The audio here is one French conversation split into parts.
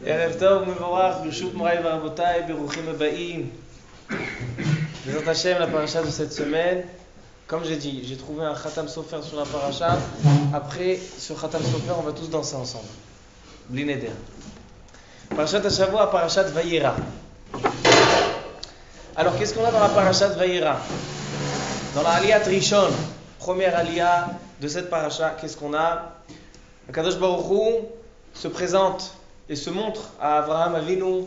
ערב טוב ומבורך, ברשות מוריי ורבותיי, ברוכים הבאים. Bézat Hashem, la paracha de cette semaine. Comme j'ai dit, j'ai trouvé un Khatam Sofer sur la paracha. Après, sur Khatam Sofer, on va tous danser ensemble. Bli neder. Parashat Hashavua, parashat Vayera. Alors, qu'est-ce qu'on a dans la parashat Vayera? Dans la Aliyat Rishon, première Aliyah de cette paracha, qu'est-ce qu'on a? Kadosh Baruch Hu se présente et se montre à Avraham Avinu.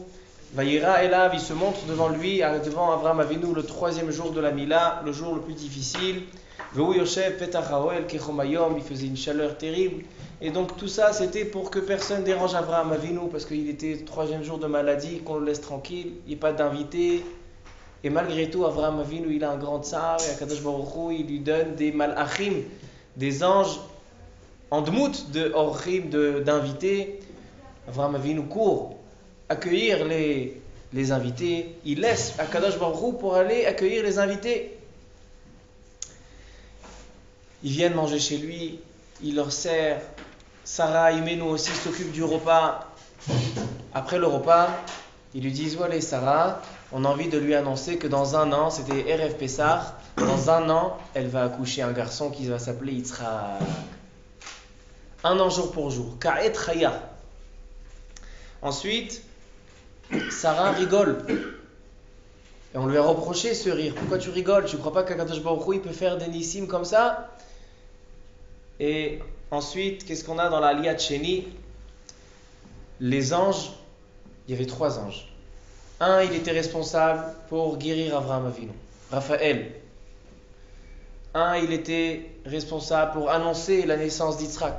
Vayera Elav, il se montre devant lui, devant Avraham Avinu, le troisième jour de la Mila, le jour le plus difficile. Vehu Yoshev Petach Haoel Kechom Hayom, il faisait une chaleur terrible. Et donc tout ça, c'était pour que personne dérange Avraham Avinu, parce qu'il était troisième jour de maladie, qu'on le laisse tranquille, il n'y ait pas d'invité. Et malgré tout, Avraham Avinu, il a un grand tsar, et Akadosh Baruch Hu, il lui donne des malachim, des anges, en dmout de orchim, d'invités. Avraham Avinu court accueillir les invités. Il laisse Akadosh Baruch Hu pour aller accueillir les invités. Ils viennent manger chez lui, il leur sert. Sarah Imenu aussi s'occupe du repas. Après le repas, ils lui disent: allez Sarah, on a envie de lui annoncer que dans un an, c'était Erev Pessah, dans un an, elle va accoucher un garçon qui va s'appeler Yitzhak. Un an jour pour jour. Ka'et Chaya. Ensuite, Sarah rigole. Et on lui a reproché ce rire. Pourquoi tu rigoles? Tu ne crois pas qu'Akadosh Baruch Hu, il peut faire des nissim comme ça? Et ensuite, qu'est-ce qu'on a dans la Aliyat Sheni? Les anges, il y avait 3 anges. Un, il était responsable pour guérir Avraham Avinu, Raphaël. Un, il était responsable pour annoncer la naissance d'Yitzhak.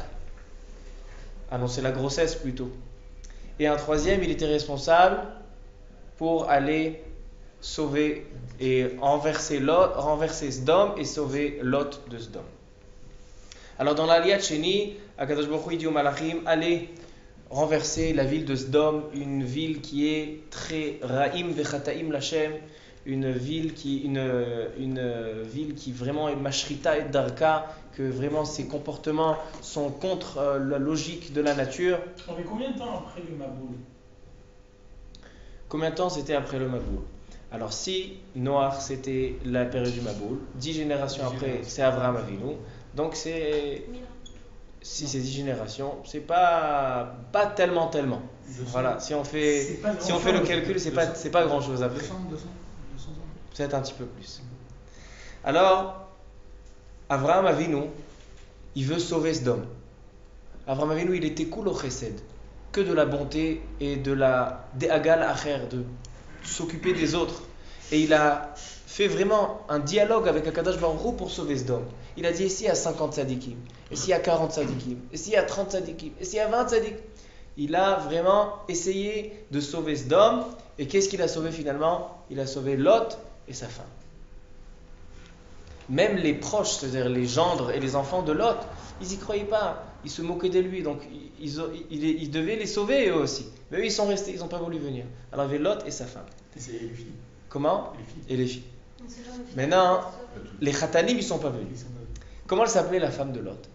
Annoncer la grossesse plutôt. Et un troisième, il était responsable pour aller sauver et renverser Sdom et sauver Lot de Sdom. Alors dans l'Aliyat Sheni, Akadosh Baruch Hu dit aux Malachim: allez renverser la ville de Sdom, une ville qui est très Ra'im vechataim Lashem, une ville qui vraiment est Mashrita et Darka, que vraiment ses comportements sont contre la logique de la nature. On met combien de temps après le Maboul? Combien de temps c'était après le Maboul? Alors si Noach c'était la période du Maboul, 10 générations après c'est Avraham Avinu, donc c'est... Si c'est 10 générations, c'est pas tellement. Voilà, si on fait le calcul, c'est pas grand chose après. 200 ans. Peut-être un petit peu plus. Alors, Avraham Avinu, il veut sauver Sdom. Avraham Avinu, il était cool au chesed, que de la bonté et de la de'agal acher, de s'occuper des autres. Et il a fait vraiment un dialogue avec Akadosh Baruch Hu pour sauver Sdom. Il a dit: et s'il y a 50 tzadikim, et s'il y a 40 tzadikim, et s'il y a 30 tzadikim, et s'il y a 20 tzadikim. Il a vraiment essayé de sauver Sdom. Et qu'est-ce qu'il a sauvé finalement? Il a sauvé Lot et sa femme. Même les proches, c'est-à-dire les gendres et les enfants de Lot, ils n'y croyaient pas. Ils se moquaient de lui. Donc ils devaient les sauver eux aussi. Mais eux, ils sont restés, ils n'ont pas voulu venir. Alors il y avait Lot et sa femme. Et c'est les filles. Comment? Et les filles. Et les filles. Maintenant, les Khatanim, ils ne sont pas venus. Comment elle s'appelait la femme de Lot?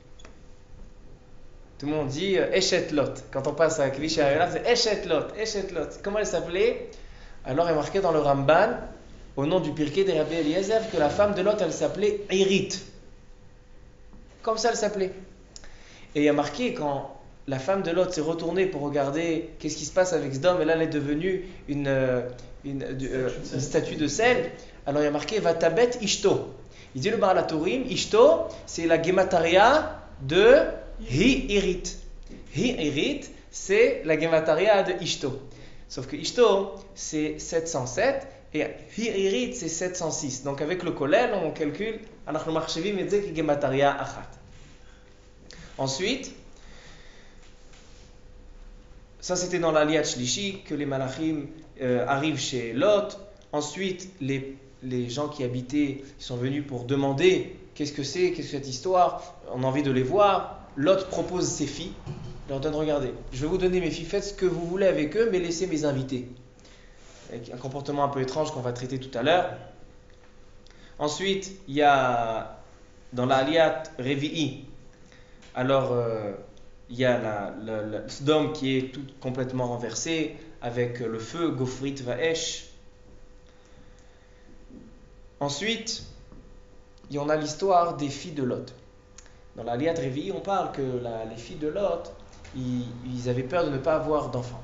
Tout le monde dit Eshet Lot. Quand on passe à Kliché Arela, c'est Eshet Lot. Comment elle s'appelait? Alors il est marqué dans le Ramban, au nom du Pirkei de Rabbi Eliezer, que la femme de Lot, elle s'appelait Irit. Comme ça elle s'appelait. Et il y a marqué, quand la femme de Lot s'est retournée pour regarder qu'est-ce qui se passe avec Sdom, et là elle est devenue une statue de sel. Alors il y a marqué Vatabet Ishto. Il dit le Baal HaTurim, Ishto, c'est la Gemataria de Hi-Irit. Hi-Irit, c'est la Gemataria de Ishto. Sauf que Ishto, c'est 707 et Hi-Irit, c'est 706. Donc avec le Kolel, on calcule, Anachnu Machshevim et Zek Gemataria Achat. Ensuite, ça c'était dans l'Aliyat Shlishi, que les Malachim arrivent chez Lot. Ensuite, les gens qui habitaient sont venus pour demander qu'est-ce que cette histoire, on a envie de les voir. Lot propose ses filles, il leur donne: regardez, je vais vous donner mes filles, faites ce que vous voulez avec eux, mais laissez mes invités. Avec un comportement un peu étrange qu'on va traiter tout à l'heure. Ensuite, il y a dans la Aliyat Revi'i, alors il y a Sodome qui est tout complètement renversé avec le feu, Gofrit Vaesh. Ensuite, il y en a l'histoire des filles de Lot. Dans la Liat Révi, on parle que les filles de Lot, ils avaient peur de ne pas avoir d'enfants.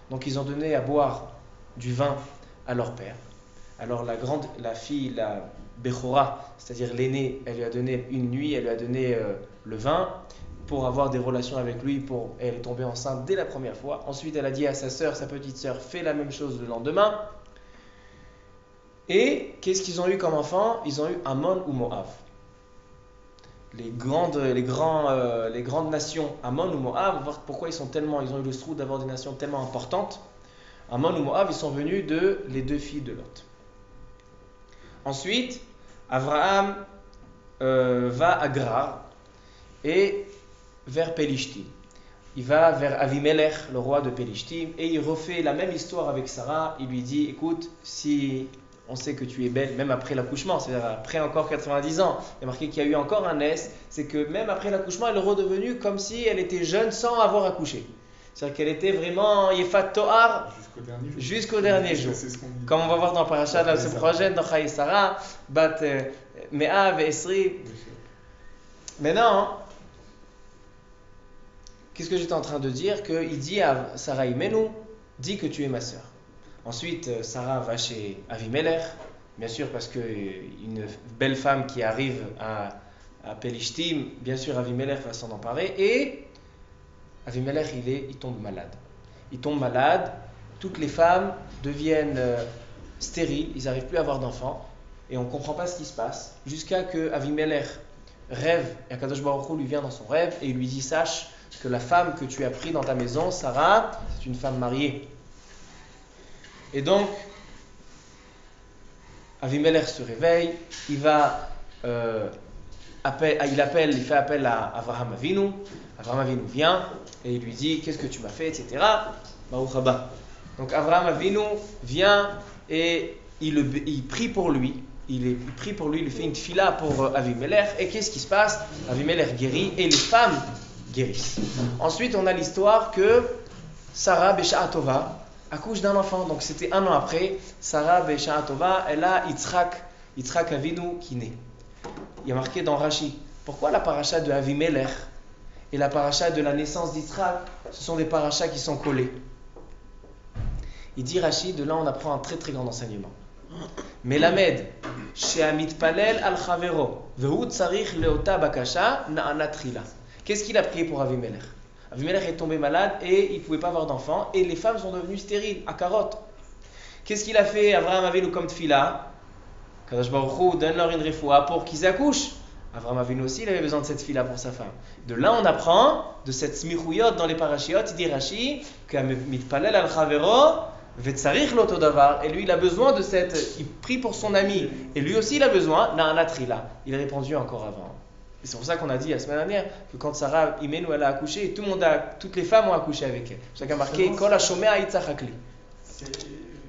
Donc ils ont donné à boire du vin à leur père. Alors la fille, la Bechora, c'est-à-dire l'aînée, elle lui a donné une nuit, elle lui a donné le vin pour avoir des relations avec lui, elle est tombée enceinte dès la première fois. Ensuite, elle a dit à sa sœur, sa petite sœur, fais la même chose le lendemain. Et qu'est-ce qu'ils ont eu comme enfant? Ils ont eu Ammon ou Moab. Les grandes nations, Ammon ou Moab, voir pourquoi ils ont eu le trou d'avoir des nations tellement importantes. Ammon ou Moab, ils sont venus de les deux filles de Lot. Ensuite, Abraham va à Grar et vers Pélishtim. Il va vers Avimelech, le roi de Pélishtim, et il refait la même histoire avec Sarah. Il lui dit, écoute, si on sait que tu es belle, même après l'accouchement, c'est-à-dire après encore 90 ans, il y a marqué qu'il y a eu encore un S, c'est que même après l'accouchement, elle est redevenue comme si elle était jeune sans avoir accouché. C'est-à-dire qu'elle était vraiment Yefat Tohar jusqu'au dernier jour. Comme on va voir dans le parasha de la semaine prochaine, dans Chaye Sarah, Bat Mea Ve'esri. Maintenant, qu'est-ce que j'étais en train de dire? Qu'il dit à Sarah Imenu, dis que tu es ma sœur. Ensuite, Sarah va chez Avimelech, bien sûr parce qu'une belle femme qui arrive à Pélishtim, bien sûr Avimelech va s'en emparer, et Avimelech il tombe malade. Il tombe malade, toutes les femmes deviennent stériles, ils n'arrivent plus à avoir d'enfants, et on ne comprend pas ce qui se passe, jusqu'à que Avimelech rêve, et Akadosh Baruch Hu lui vient dans son rêve, et il lui dit, sache que la femme que tu as prise dans ta maison, Sarah, c'est une femme mariée. Et donc, Avimelech se réveille, il fait appel à Avraham Avinu. Avraham Avinu vient et il lui dit, qu'est-ce que tu m'as fait, etc. Baruch haba. Donc Avraham Avinu vient et il prie pour lui. Il lui fait une tefila pour Avimelech. Et qu'est-ce qui se passe? Avimelech guérit et les femmes guérissent. Ensuite, on a l'histoire que Sarah Besha'a Tova accouche d'un enfant. Donc c'était 1 an après, Sarah Besha'a Tova, elle a Yitzhak Avinu qui naît. Il y a marqué dans Rashi, pourquoi la paracha de Avimelech et la paracha de la naissance d'Yitzhak, ce sont des parachas qui sont collés? Il dit Rashi, de là on apprend un très très grand enseignement. Melamed, she'amit palel al chavero, vehu tzarich leota bakasha na'anat trila. Qu'est-ce qu'il a prié pour Avimelech? Avimelech est tombé malade et il ne pouvait pas avoir d'enfant, et les femmes sont devenues stériles, à carotte. Qu'est-ce qu'il a fait Avraham Avinu comme tfila? Kadosh Baruch Hu donne leur une refoua pour qu'ils accouchent. Avraham Avinu aussi, il avait besoin de cette tfila pour sa femme. De là, on apprend de cette smichouyot dans les parashiot, il dit Rashi, que mitpalel al chavero, vetzarich loto davar, et lui, il a besoin de il prie pour son ami, et lui aussi, il a besoin d'un atrila. Il a répondu encore avant. Et c'est pour ça qu'on a dit la semaine dernière que quand Sarah Imenu elle a accouché, toutes les femmes ont accouché avec elle. C'est ça qu'a marqué Kol HaShomea Yitzhak Hakli. C'est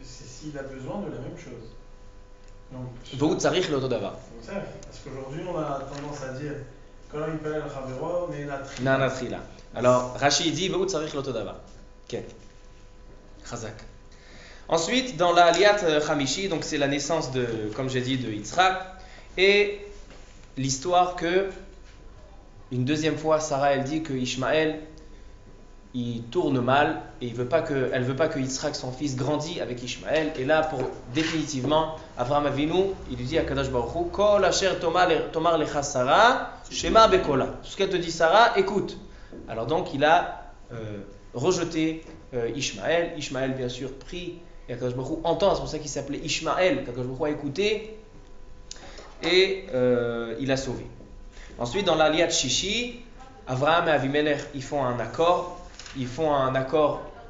s'il a besoin de la même chose. V'hu tzarich leoto davar. Parce qu'aujourd'hui on a tendance à dire Kol HaMipalel Chavero Na'anatrila. Alors Rashi dit V'hu tzarich leoto davar. Ken. Chazak. Ensuite, dans la Liat Chamishi, donc c'est la naissance comme j'ai dit, de Yitzhak, et l'histoire que une deuxième fois, Sarah elle dit que Ishmaël il tourne mal et elle veut pas que Yitzhak son fils grandisse avec Ishmaël. Et là, pour définitivement, Avraham Avinu, il lui dit à Kadosh Baruch Hu, Kol asher tomar lecha Sarah, shema bekola. Tout ce qu'elle te dit Sarah, écoute. Alors donc il a rejeté Ishmaël. Ishmaël bien sûr prie et Kadosh Baruch Hu entend. C'est pour ça qu'il s'appelait Ishmaël. Kadosh Baruch Hu a écouté et il a sauvé. Ensuite, dans l'Aliat Shishi, Avraham et Avimelech, ils font un accord.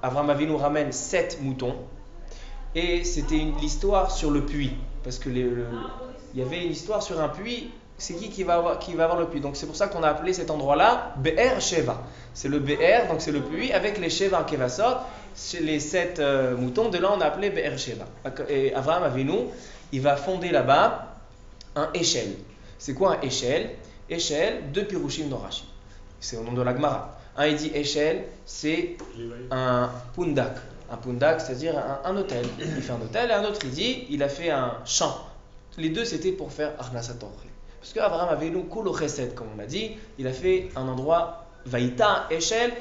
Avraham Avinu ramène 7 moutons. Et c'était l'histoire sur le puits. Parce que il y avait une histoire sur un puits. C'est qui va avoir le puits? Donc c'est pour ça qu'on a appelé cet endroit-là Be'er Sheva. C'est le Be'er, donc c'est le puits, avec les Sheva Kevasot. Les 7 moutons, de là on a appelé Be'er Sheva. Et Avraham Avinu, il va fonder là-bas un échelle. C'est quoi un échelle? Échelle, 2 pirushim dans Rashi. C'est au nom de la Gemara. Un, il dit Eshel, c'est un pundak. Un pundak, c'est-à-dire un hôtel. Il fait un hôtel, et un autre, il dit, il a fait un champ. Les deux, c'était pour faire Arnasat Orchel. Parce qu'Abraham avait nous Kolo Chesed, comme on l'a dit, il a fait un endroit Vaïta, Eshel,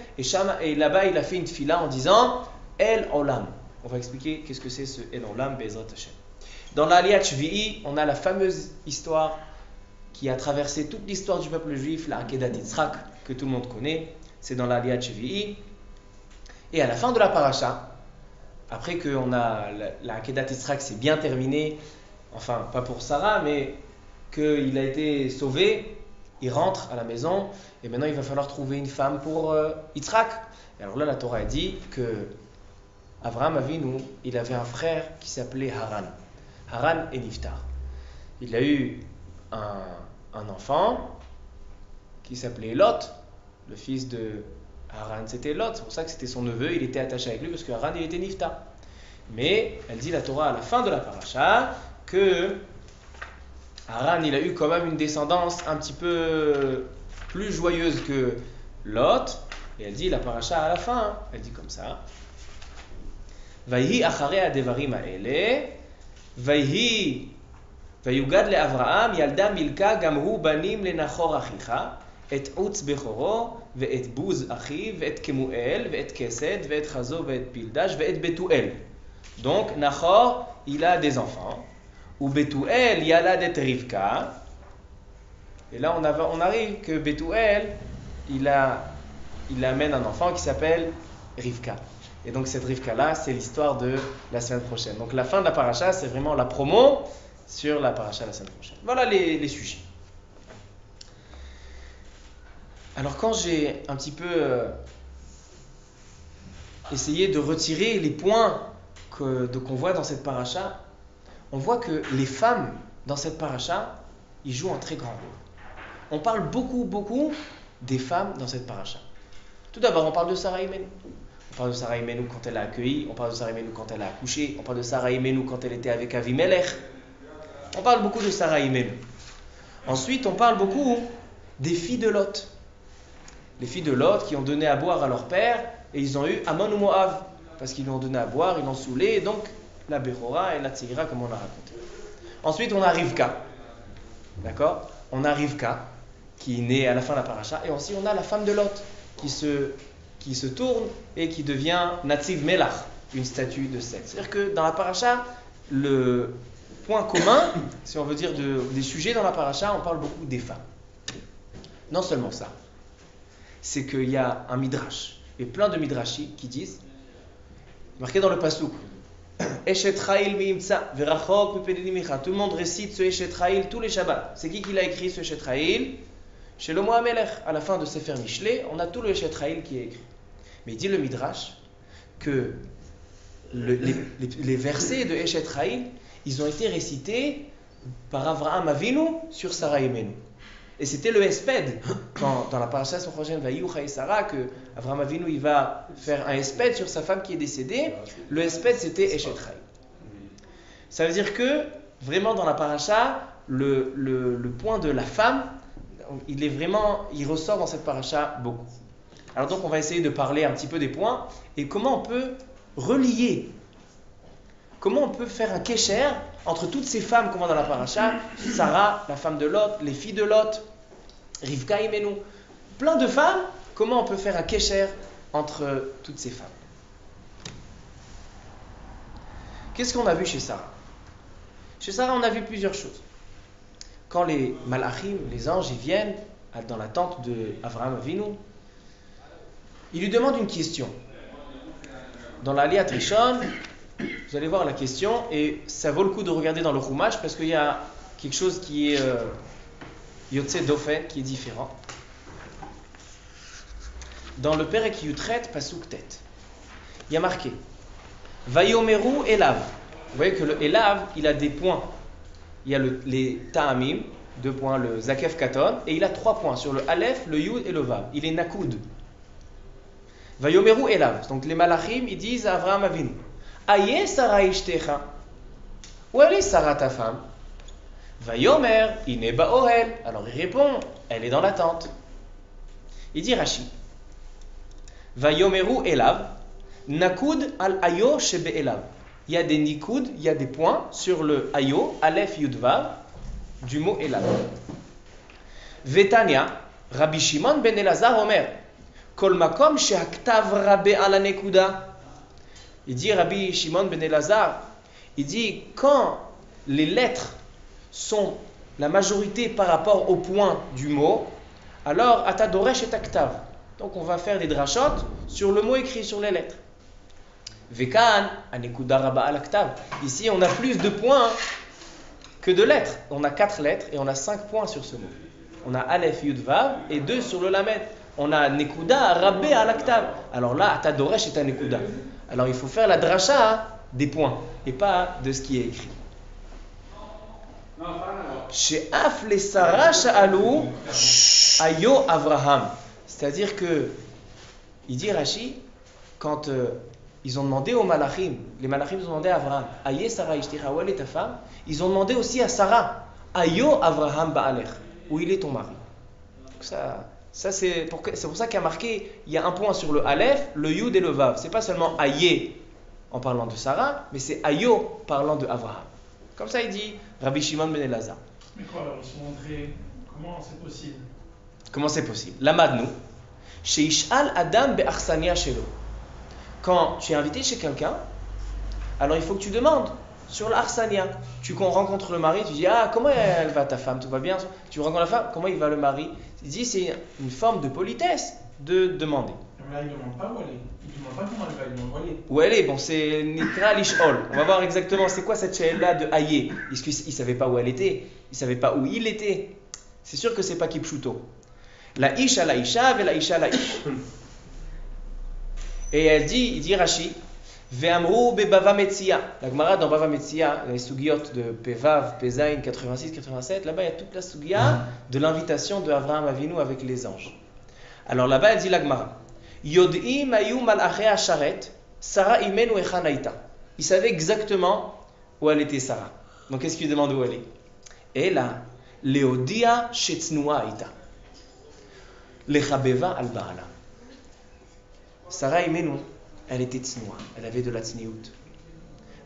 et là-bas, il a fait une tfila en disant El Olam. On va expliquer qu'est-ce que c'est ce El Olam, Bezrat Hashem. Dans l'Aliyat Shvi'i, on a la fameuse histoire qui a traversé toute l'histoire du peuple juif, la Akedat Yitzhak, que tout le monde connaît. C'est dans l'Aliyat Shvi'i. Et à la fin de la paracha, après que la Akedat Yitzhak s'est bien terminée, enfin, pas pour Sarah, mais qu'il a été sauvé, il rentre à la maison, et maintenant il va falloir trouver une femme pour Yitzhak. Et alors là, la Torah a dit que Abraham Avinu, il avait un frère qui s'appelait Haran. Haran et Niftar. Il a eu un enfant qui s'appelait Lot, le fils de Haran, c'était Lot, c'est pour ça que c'était son neveu, il était attaché avec lui parce que Haran, il était Niftar. Mais elle dit la Torah à la fin de la paracha que Haran, il a eu quand même une descendance un petit peu plus joyeuse que Lot. Et elle dit la paracha à la fin, elle dit comme ça. Vayhi acharei devarim ha'ele, vayhi vayugad le'Avraham yalda milka gamhu banim lenachor achicha, et utz bechoro, ve'et buz achiv, ve'et kemuel, ve'et kesed, ve'et chazo, ve'et pildash, ve'et betuel. Donc Nachor, il a des enfants. Ou Betuel, il y a là d'être Rivka. Et là, on arrive que Betuel, il amène un enfant qui s'appelle Rivka. Et donc, cette Rivka-là, c'est l'histoire de la semaine prochaine. Donc, la fin de la paracha, c'est vraiment la promo sur la paracha la semaine prochaine. Voilà les sujets. Alors, quand j'ai un petit peu essayé de retirer les points qu'on voit dans cette paracha, on voit que les femmes dans cette paracha, ils jouent un très grand rôle. On parle beaucoup des femmes dans cette paracha. Tout d'abord, on parle de Sarah Imenu. On parle de Sarah Imenu quand elle a accueilli, on parle de Sarah Imenu quand elle a accouché, on parle de Sarah Imenu quand elle était avec Avimelech. On parle beaucoup de Sarah Imenu. Ensuite, on parle beaucoup des filles de Lot. Les filles de Lot qui ont donné à boire à leur père et ils ont eu Ammon ou Moab. Parce qu'ils lui ont donné à boire, ils l'ont saoulé, et donc la Bechora et la Tzigra, comme on l'a raconté. Ensuite, on a Rivka. D'accord ? On a Rivka, qui est née à la fin de la paracha, et aussi on a la femme de Lot, qui se tourne et qui devient Natziv Melach, une statue de sel. C'est-à-dire que dans la paracha, le point commun, si on veut dire des sujets dans la paracha, on parle beaucoup des femmes. Non seulement ça, c'est qu'il y a un midrash, et plein de midrashis qui disent, marqué dans le pasouk, Eshet Chayil mi'imtsa verachok mipedini micha. Tout le monde récite ce Eshet Chayil tous les Shabbats. C'est qui l'a écrit ce Eshet Chayil? Shlomo HaMelech. À la fin de Sefer Mishlei, on a tout le Eshet Chayil qui est écrit. Mais il dit le midrash que les versets de Eshet Chayil, ils ont été récités par Avraham Avinu sur Sarah Imenu. Et c'était le Hesped, quand dans la paracha sur prochaine Vayucha et Sarah, que Avraham Avinu il va faire un Hesped sur sa femme qui est décédée. Le Hesped c'était Eshet Chayil. Ça veut dire que vraiment dans la paracha, le point de la femme, il ressort dans cette paracha beaucoup. Alors donc on va essayer de parler un petit peu des points et comment on peut relier, comment on peut faire un kesher entre toutes ces femmes qu'on voit dans la paracha, Sarah, la femme de Lot, les filles de Lot, Rivka Imenu, plein de femmes, comment on peut faire un kesher entre toutes ces femmes? Qu'est-ce qu'on a vu chez Sarah? Chez Sarah, on a vu plusieurs choses. Quand les malachim, les anges, ils viennent dans la tente d'Avraham Avinu, ils lui demandent une question. Dans l'Aliyat Rishon, vous allez voir la question, et ça vaut le coup de regarder dans le Chumash parce qu'il y a quelque chose qui est Yotze Dofen, qui est différent. Dans le Perek Yutret, Pasuk Tet, il y a marqué Vayomeru Elav. Vous voyez que le Elav, il a des points. Il y a les Ta'amim, 2 points, le Zakef Katon, et il a 3 points sur le Aleph, le Yud et le Vav. Il est Nakoud. Vayomeru Elav. Donc les Malachim, ils disent à Avraham Avinu, Aye Sarah Ishtecha. Où elle est Sarah ta femme? Vayomer, Ine Ba'ohel. Alors il répond, elle est dans la tente. Il dit Rashi, Vayomeru elav, nakud al ayo shebe elav. Il y a des nikud, il y a des points sur le ayo, aleph yudvav, du mot elav. Vetania, Rabbi Shimon ben Elazar Omer, kol makom shehaktav rabbe ala nekuda. Il dit Rabbi Shimon ben Elazar, il dit quand les lettres sont la majorité par rapport au point du mot, alors atadoresh et aktav. Donc on va faire des drachot sur le mot écrit sur les lettres. Vekan anekuda rabba al aktav. Ici on a plus de points que de lettres. On a 4 lettres et on a 5 points sur ce mot. On a aleph yud vav et 2 sur le lamed. On a nekuda rabbe al aktav. Alors là atadoresh et anekuda. Alors il faut faire la dracha des points et pas de ce qui est écrit. She'af le Sarah sha'alu ayo Avraham. C'est-à-dire que, il dit Rashi, quand ils ont demandé aux malachim, les malachim ont demandé à Avraham, aye Sarah ishtira, où elle est ta femme? Ils ont demandé aussi à Sarah, ayo Avraham ba'alech, où il est ton mari? Donc ça c'est pour ça qu'il y a marqué, il y a un point sur le aleph, le yud et le vav. C'est pas seulement aye en parlant de Sarah, mais c'est ayo parlant de Avraham. Comme ça il dit Rabbi Shimon ben Elazar. Mais quoi alors, ils se sont montrés, comment c'est possible? Comment c'est possible? Lamadnu, chez Ishal Adam be'arsania shelo. Quand tu es invité chez quelqu'un, alors il faut que tu demandes sur l'arsania. Tu rencontres le mari, tu dis ah comment elle va ta femme, tout va bien? Tu rencontres la femme, comment il va le mari? Il dit c'est une forme de politesse de demander. Mais là il ne demande pas où elle est, il ne demande pas comment elle va, il demande où elle est. Où elle est, bon c'est Nikra Lishol. On va voir exactement c'est quoi cette chaîne-là de Aïe. Est-ce qu'il ne savait pas où elle était? Il ne savait pas où il était? C'est sûr que c'est pas Kipchuto. La Isha la Isha, ve la Isha la Isha. Et elle dit, il dit Rashi, Ve'amru be Bava Metzia. La Gemara dans Bava Metzia, les sugiot de Pevav, Pezaïn 86-87, là-bas il y a toute la sugia de l'invitation de Avraham Avinu avec les anges. Alors là-bas elle dit la Gemara, Yod'im ayu malachei asharet, Sarah imenu echanaita. Il savait exactement où elle était Sarah. Donc qu'est-ce qu'il demande où elle est? Et là, Leodia shetznoua ita. Lechabeva al baala. Sarah imenu, elle était tsnoua, elle avait de la tsniout.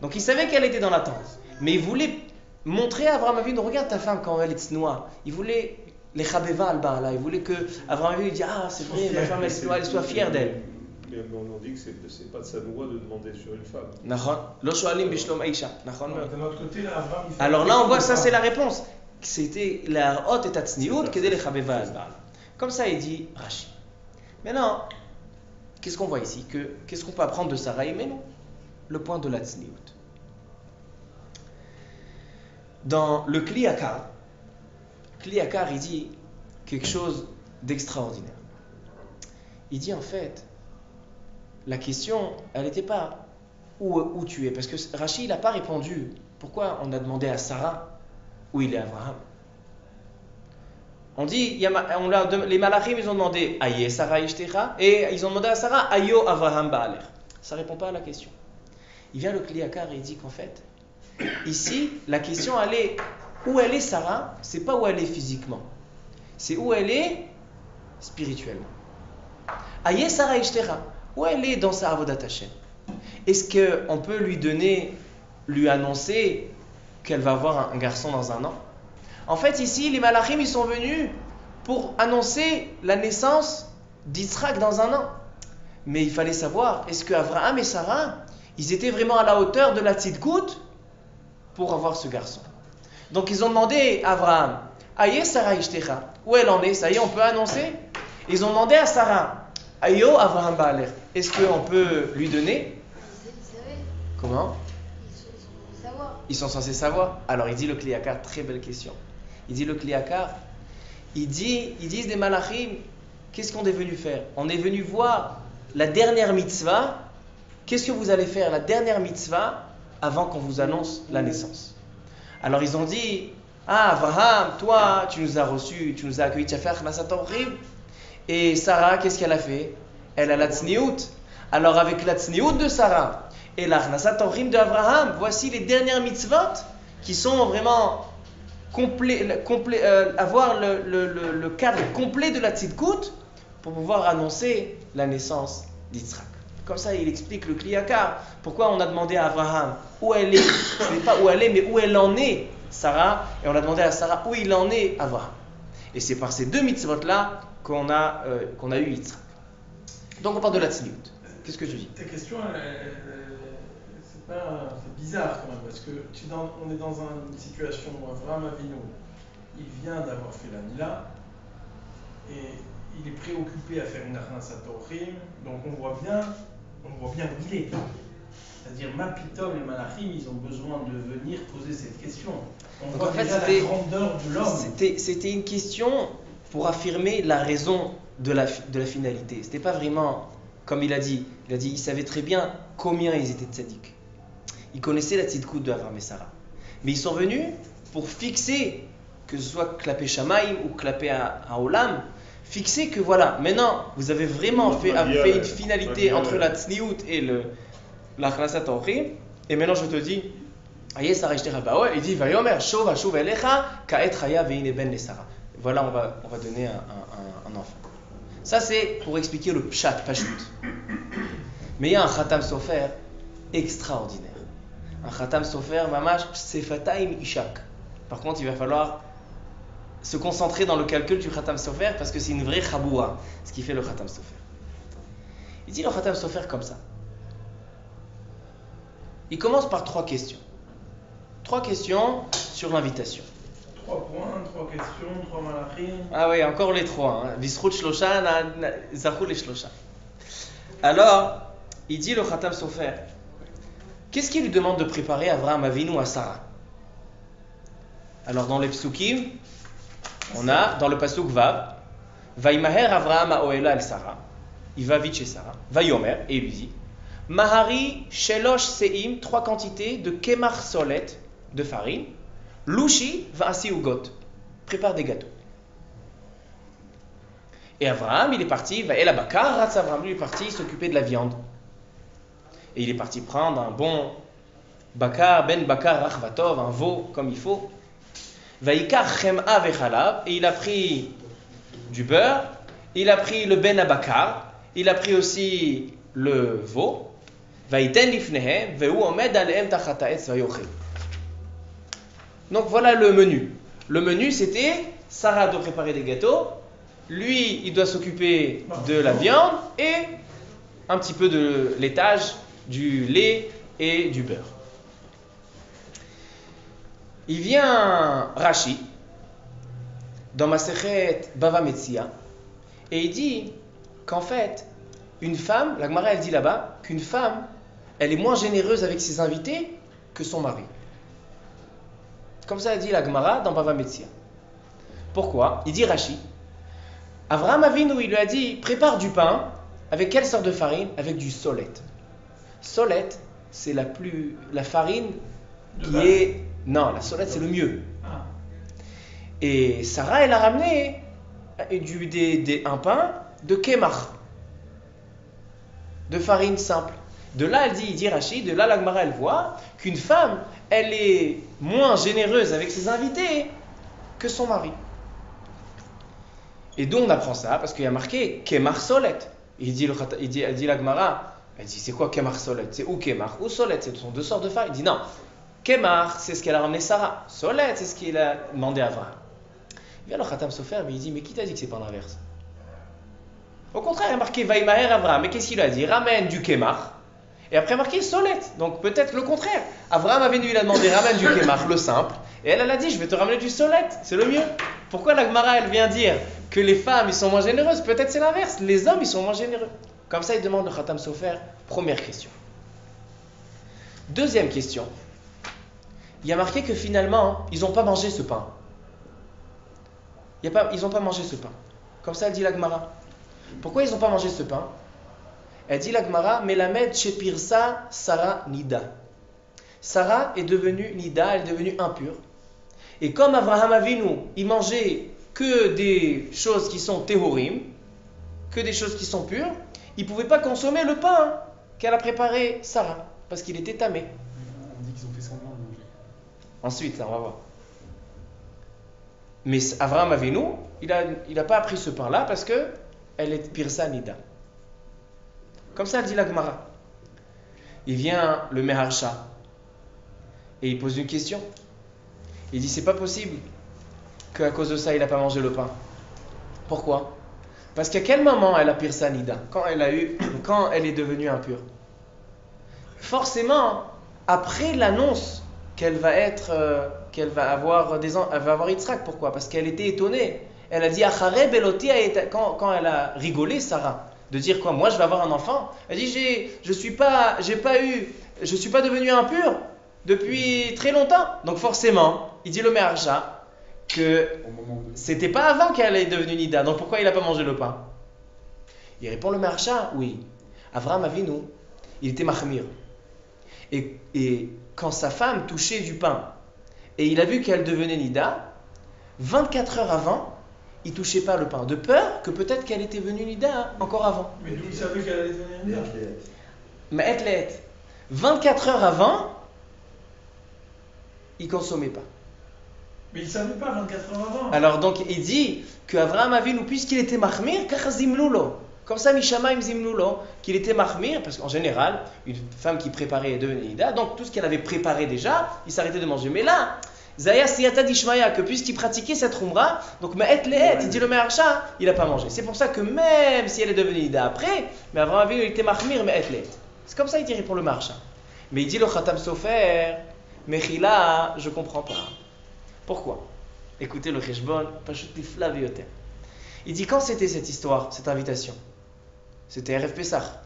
Donc il savait qu'elle était dans l'attente, mais il voulait montrer à Avraham Avinu, regarde ta femme quand elle est tsnoua. Il voulait lechabeva al baala, il voulait que Avraham Avinu dise ah c'est vrai, ma femme elle soit fière d'elle. Mais on dit que c'est pas de sa loi de demander sur une femme. Lo shoalim bishlom aisha. D'un autre côté, là, Avraham, il fait. Alors là on voit ça c'est la réponse. C'était la haute et tsniout que de lechabeva al baala. Comme ça il dit Rashi. Maintenant, qu'est-ce qu'on voit ici? Qu'est-ce qu'on peut apprendre de Sarah Imenu? Le point de la tsniout. Dans le Kli Yakar, il dit quelque chose d'extraordinaire. Il dit en fait, la question, elle n'était pas où tu es, parce que Rashi n'a pas répondu. Pourquoi on a demandé à Sarah où il est Abraham? On dit, les malachim ils ont demandé Aye Sarah Ishtecha et ils ont demandé à Sarah Ayo Avraham Ba'aler. Ça ne répond pas à la question. Il vient le Kli Yakar et il dit qu'en fait, ici, la question elle est où elle est Sarah, c'est pas où elle est physiquement, c'est où elle est spirituellement. Aye Sarah Ishtecha, où elle est dans sa Avodat Hashem. Est-ce qu'on peut lui annoncer qu'elle va avoir un garçon dans un an? En fait, ici, les malachim, ils sont venus pour annoncer la naissance d'Israël dans un an. Mais il fallait savoir, est-ce que Avraham et Sarah, ils étaient vraiment à la hauteur de la tzidkout pour avoir ce garçon? Donc, ils ont demandé à Avraham, Aye Sarah Ishtecha, où elle en est? Ça y est, on peut annoncer? Ils ont demandé à Sarah, Ayo Avraham Ba'aler, est-ce qu'on peut lui donner? Comment? Ils sont censés savoir. Alors, il dit le Kli Yakar, très belle question. Il dit le Kli Yakar, ils disent des malachim, qu'est-ce qu'on est venu faire? On est venu voir la dernière mitzvah. Qu'est-ce que vous allez faire, la dernière mitzvah, avant qu'on vous annonce la naissance? Alors ils ont dit, ah Avraham, toi, tu nous as reçus, tu nous as accueillis, tu as fait Achnasat Orchim. Et Sarah, qu'est-ce qu'elle a fait? Elle a la tzniout. Alors avec la tzniout de Sarah et la Achnasat Orchim de Avraham, voici les dernières mitzvot qui sont vraiment avoir le cadre complet de la tzidkout pour pouvoir annoncer la naissance d'Yitzhak. Comme ça, il explique le Kliyakar. Pourquoi on a demandé à Abraham où elle est, ce n'est pas où elle est, mais où elle en est, Sarah. Et on a demandé à Sarah où il en est, Abraham. Et c'est par ces deux mitzvot-là qu'on a eu Yitzhak. Donc on parle de la tzniut. Qu'est-ce que tu dis? Ta question, c'est bizarre quand même, parce que on est dans une situation où Avraham Avinu, il vient d'avoir fait la Mila, et il est préoccupé à faire une Achnasat Orchim, donc on voit bien où il est. C'est-à-dire, Mapitom et Malachim, ils ont besoin de venir poser cette question. On Donc voit en fait, déjà la grandeur de l'homme. C'était une question pour affirmer la raison de la finalité. C'était pas vraiment comme il a dit. Il a dit, il savait très bien combien ils étaient tzaddik. Ils connaissaient la tzidkout de Avraham et Sarah. Mais ils sont venus pour fixer, que ce soit clapé Shamaim ou clapé à Olam, fixer que voilà, maintenant vous avez vraiment fait une finalité entre la tzniut et l'Achnasat Orchim. Et maintenant je te dis, Aïe Sarah Ishtera, bah ouais, il dit, Vayomer, Shova, Shova Elecha, Kaet Chaya Veine Ben le Sarah. Voilà, on va donner un enfant. Ça c'est pour expliquer le pshat, pashut. Mais il y a un Khatam Sofer extraordinaire. Un Khatam Sofer, mamash, Sefataim Ishak. Par contre, il va falloir se concentrer dans le calcul du Khatam Sofer parce que c'est une vraie Chaboura, ce qui fait le Khatam Sofer. Il dit le Khatam Sofer comme ça. Il commence par 3 questions. 3 questions sur l'invitation. 3 points, 3 questions, 3 malachim. Ah oui, encore les 3. Visrut Shlosha, Zachou les Shlosha. Alors, il dit le Khatam Sofer, qu'est-ce qu'il lui demande de préparer Avraham Avinu à Sarah? Alors dans les psukim, on a dans le pasuk Vav, Vaimaher Avraham Aoela el Sarah, il va vite chez Sarah, Vayomer, et il lui dit, Mahari Shelosh Seim, 3 quantités de Kemar Solet, de farine, Lushi Vasi Ugot, prépare des gâteaux. Et Avraham, il est parti, va El Abakar, Ratz Avraham, lui est parti s'occuper de la viande. Et il est parti prendre un bon bakar, ben bakar rachvatov, un veau comme il faut. Vaikar chem'a vechalav, et il a pris du beurre, il a pris le ben abakar, il a pris aussi le veau. Vaiten lifnehem, vehu omed alehem tachat ha'etz vayochel. Donc voilà le menu. Le menu c'était, Sarah doit préparer des gâteaux, lui il doit s'occuper de la viande et un petit peu de laitage, du lait et du beurre. Il vient Rashi dans Masechet Bava Metzia et il dit qu'en fait, une femme, la Gemara elle dit là-bas, qu'une femme, elle est moins généreuse avec ses invités que son mari. Comme ça elle dit la Gemara dans Bava Metzia. Pourquoi? Il dit Rashi, Avraham Avinu, il lui a dit, prépare du pain, avec quelle sorte de farine? Avec du solet. Solet, c'est la farine qui est... Non, la solette c'est le mieux. Ah. Et Sarah, elle a ramené un pain de kemach, de farine simple. De là, il dit Rachid, de là, la Gemara, elle voit qu'une femme, elle est moins généreuse avec ses invités que son mari. Et d'où on apprend ça? Parce qu'il y a marqué kemach solet. Elle dit la Gemara, elle dit c'est quoi kemach solet? C'est ou kemach ou solet, ce sont 2 sortes de farine. Il dit non. Kemar, c'est ce qu'elle a ramené Sarah. Solet, c'est ce qu'il a demandé à Avraham. Il vient le Khatam Sofer, mais il dit, mais qui t'a dit que c'est pas l'inverse? Au contraire, il a marqué Vaimaher Avraham. Mais qu'est-ce qu'il a dit? Ramène du Kemar. Et après marqué Solet. Donc peut-être le contraire. Avraham avait dû, il a demandé ramène du Kemar, le simple. Et elle a dit, je vais te ramener du Solet. C'est le mieux. Pourquoi la Gemara, elle vient dire que les femmes, ils sont moins généreuses? Peut-être c'est l'inverse. Les hommes, ils sont moins généreux. Comme ça, il demande le Khatam Sofer. Première question. Deuxième question. Il y a marqué que finalement, ils n'ont pas mangé ce pain. Ils n'ont pas mangé ce pain. Comme ça, elle dit la Gemara. Pourquoi ils n'ont pas mangé ce pain? Elle dit la Gemara, Melamed Shepirsa Sarah Nida. Sarah est devenue Nida, elle est devenue impure. Et comme Avraham Avinu, il mangeait que des choses qui sont Tehorim, que des choses qui sont pures, il ne pouvait pas consommer le pain qu'elle a préparé Sarah, parce qu'il était tamé. On dit qu'ils ont fait semblant de manger. Ensuite, on va voir. Mais Avraham Avinu, il a pas appris ce pain-là parce que elle est Pirsa Nida. Comme ça, elle dit la Gemara. Il vient le Meharsha et il pose une question. Il dit c'est pas possible qu'à cause de ça il n'a pas mangé le pain. Pourquoi? Parce qu'à quel moment elle a pirsa nida? Quand elle est devenue impure. Forcément, après l'annonce qu'elle va avoir Yitzhak. Pourquoi? Parce qu'elle était étonnée. Elle a dit Achare Beloti, quand elle a rigolé, Sarah, de dire quoi? Moi je vais avoir un enfant. Elle dit je suis pas devenue impure depuis très longtemps. Donc forcément, il dit le Meharsha que c'était pas avant qu'elle est devenue Nida. Donc pourquoi il n'a pas mangé le pain? Il répond le Meharsha, oui. Avraham Avinu, il était mahmir. Et quand sa femme touchait du pain et il a vu qu'elle devenait Nida, 24 heures avant, il ne touchait pas le pain, de peur que peut-être qu'elle était venue Nida encore avant. Mais d'où il savait qu'elle allait devenir Nida? Mais etlet. 24 heures avant, il ne consommait pas. Mais il ne savait pas 24 heures avant. Alors donc il dit qu'Avraham Avinu, puisqu'il était mahmir, kachazimlulo. Comme ça, Mishamaim Zimlulo, qu'il était mahmir, parce qu'en général, une femme qui préparait est devenue Nida, donc tout ce qu'elle avait préparé déjà, il s'arrêtait de manger. Mais là, Zaya Siyata Dishmaya, que puisqu'il pratiquait cette Rumra, donc Ma'et Le'et, il dit le Meharsha, il n'a pas mangé. C'est pour ça que même si elle est devenue Nida après, mais Avraham Avinu, il était mahmir, Ma'et Le'et. C'est comme ça il dirait pour le Meharsha. Mais il dit le Khatam Sofer, Mechila, je ne comprends pas. Pourquoi? Écoutez le Cheshbon, Pashut Tifla Vioter. Il dit quand c'était cette histoire, cette invitation? C'était RF Pessah.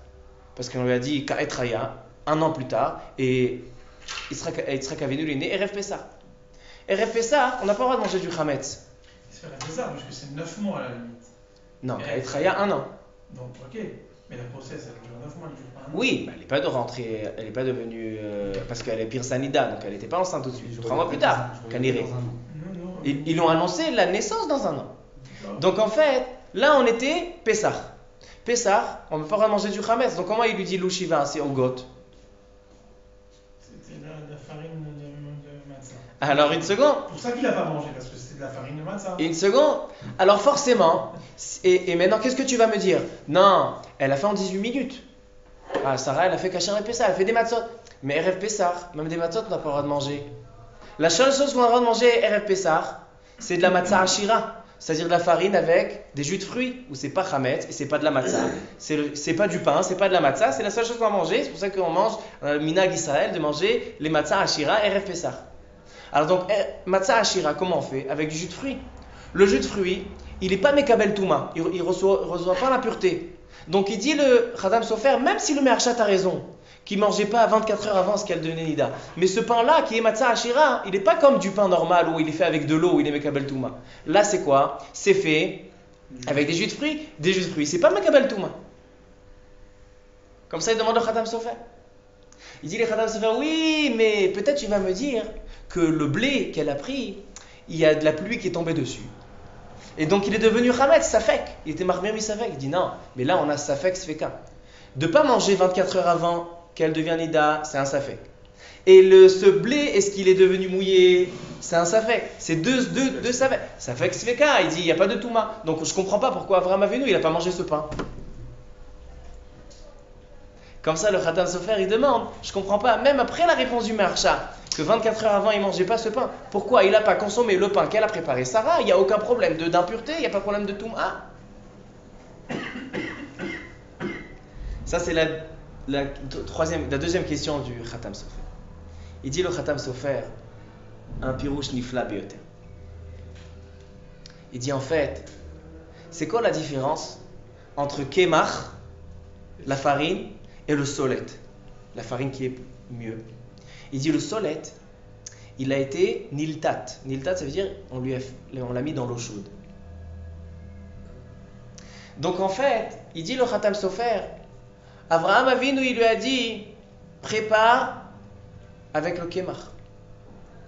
Parce qu'on lui a dit Ka'et Raya, un an plus tard, et Yitzhak Avinu est né RF Pessah. RF Pessah, on n'a pas le droit de manger du Chametz. C'est RF Pessah, parce que c'est 9 mois à la limite. Non, Ka'et Raya, un an. Donc, ok. Mais la grossesse, elle dure 9 mois, elle dure pas un an. Oui, mais elle n'est pas de rentrée, elle n'est pas devenue. Parce qu'elle est Pirsanida, donc elle n'était pas enceinte tout de suite. 3 mois plus tard, Kaniré. Ils l'ont annoncé la naissance dans un an. Donc en fait, là on était Pessah. Pessah, on ne peut pas manger du Chametz. Donc comment il lui dit Louchiva, c'est Ogot? C'était la farine de matzah. Alors une seconde. C'est pour ça qu'il n'a pas mangé, parce que c'était de la farine de matzah. Une seconde. Alors forcément, et maintenant qu'est-ce que tu vas me dire? Non, elle a fait en 18 minutes. Ah, Sarah, elle a fait Kasher et Pessah, elle fait des matzot. Mais RF Pessah, même des matzot, on n'a pas le droit de manger. La seule chose qu'on a le droit de manger RF Pessah, c'est de la matzah ashira. C'est-à-dire de la farine avec des jus de fruits, où c'est pas chametz et c'est pas de la matzah. C'est pas du pain, c'est pas de la matzah, c'est la seule chose qu'on va manger. C'est pour ça qu'on mange le minag Israël de manger les matzah ashira RF Pessah. Alors donc, matzah ashira, comment on fait? Avec du jus de fruits. Le jus de fruits, il n'est pas mekabel touma, il reçoit pas l'impureté. Donc il dit le Khatam Sofer, même si le Meharsha a raison, qu'il ne mangeait pas 24 heures avant ce qu'elle devenait Nida. Mais ce pain-là, qui est Matzah Ashira, il n'est pas comme du pain normal où il est fait avec de l'eau, où il est Mekabel Touma. Là, c'est quoi? C'est fait avec des jus de fruits. Des jus de fruits, c'est pas Mekabel Touma. Comme ça, il demande au Khatam Sofer. Il dit le Khatam Sofer, oui, mais peut-être tu vas me dire que le blé qu'elle a pris, il y a de la pluie qui est tombée dessus. Et donc il est devenu Chametz, Safek. Il était Marmir mi Safek. Il dit non, mais là on a Safek Sfeka. De ne pas manger 24 heures avant qu'elle devienne Nida, c'est un Safek. Et ce blé, est-ce qu'il est devenu mouillé? C'est un Safek. C'est deux Safek. Safek Sfeka, il dit il n'y a pas de Touma. Donc je ne comprends pas pourquoi Avraham Avinu, il n'a pas mangé ce pain. Comme ça, le Khatam Sofer, il demande, je ne comprends pas, même après la réponse du Meharsha, que 24 heures avant, il ne mangeait pas ce pain. Pourquoi il n'a pas consommé le pain qu'elle a préparé Sarah? Il n'y a aucun problème d'impureté, il n'y a pas de problème de Touma. Ça, c'est la deuxième question du Khatam Sofer. Il dit le Khatam Sofer, un pirouche nifla bioter. Il dit en fait, c'est quoi la différence entre Kemach, la farine, et le solet, la farine qui est mieux? Il dit le solet, il a été niltat. Niltat, ça veut dire on l'a mis dans l'eau chaude. Donc en fait, il dit le Khatam Sofer, Avraham Avinu, il lui a dit prépare avec le kemach.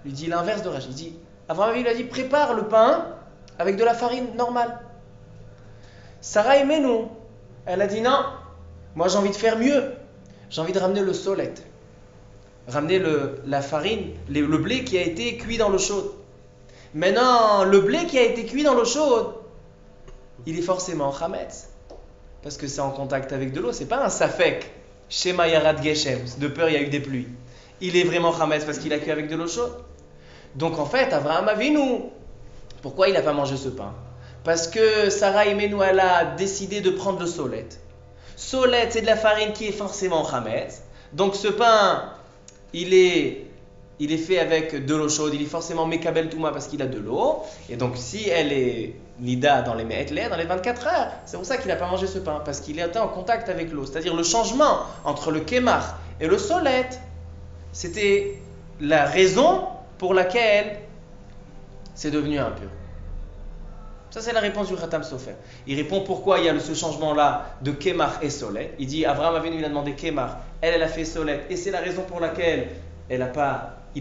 Il dit l'inverse de Rashi. Il dit Avraham Avinu lui a dit prépare le pain avec de la farine normale. Sarah Imenu, elle a dit non, moi j'ai envie de faire mieux. J'ai envie de ramener le solet. Ramener la farine, le blé qui a été cuit dans l'eau chaude. Maintenant, le blé qui a été cuit dans l'eau chaude, il est forcément chametz. Parce que c'est en contact avec de l'eau, c'est pas un safek. Shema Yarad Geshem, de peur il y a eu des pluies. Il est vraiment Hametz parce qu'il a cuit avec de l'eau chaude. Donc en fait, Avraham Avinu, pourquoi il n'a pas mangé ce pain? Parce que Sarah Imenu, elle a décidé de prendre le solet. Solet, c'est de la farine qui est forcément Hametz. Donc ce pain, il est fait avec de l'eau chaude, il est forcément Mekabel Touma parce qu'il a de l'eau. Et donc si elle est Nida dans les Me'etler, dans les 24 heures, c'est pour ça qu'il n'a pas mangé ce pain, parce qu'il était en contact avec l'eau. C'est-à-dire le changement entre le Kemar et le Solet, c'était la raison pour laquelle c'est devenu impur. Ça, c'est la réponse du Khatam Sofer. Il répond pourquoi il y a ce changement-là de Kemar et Solet. Il dit, Avraham Avinu, il a demandé Kemar, elle a fait Solet, et c'est la raison pour laquelle il n'a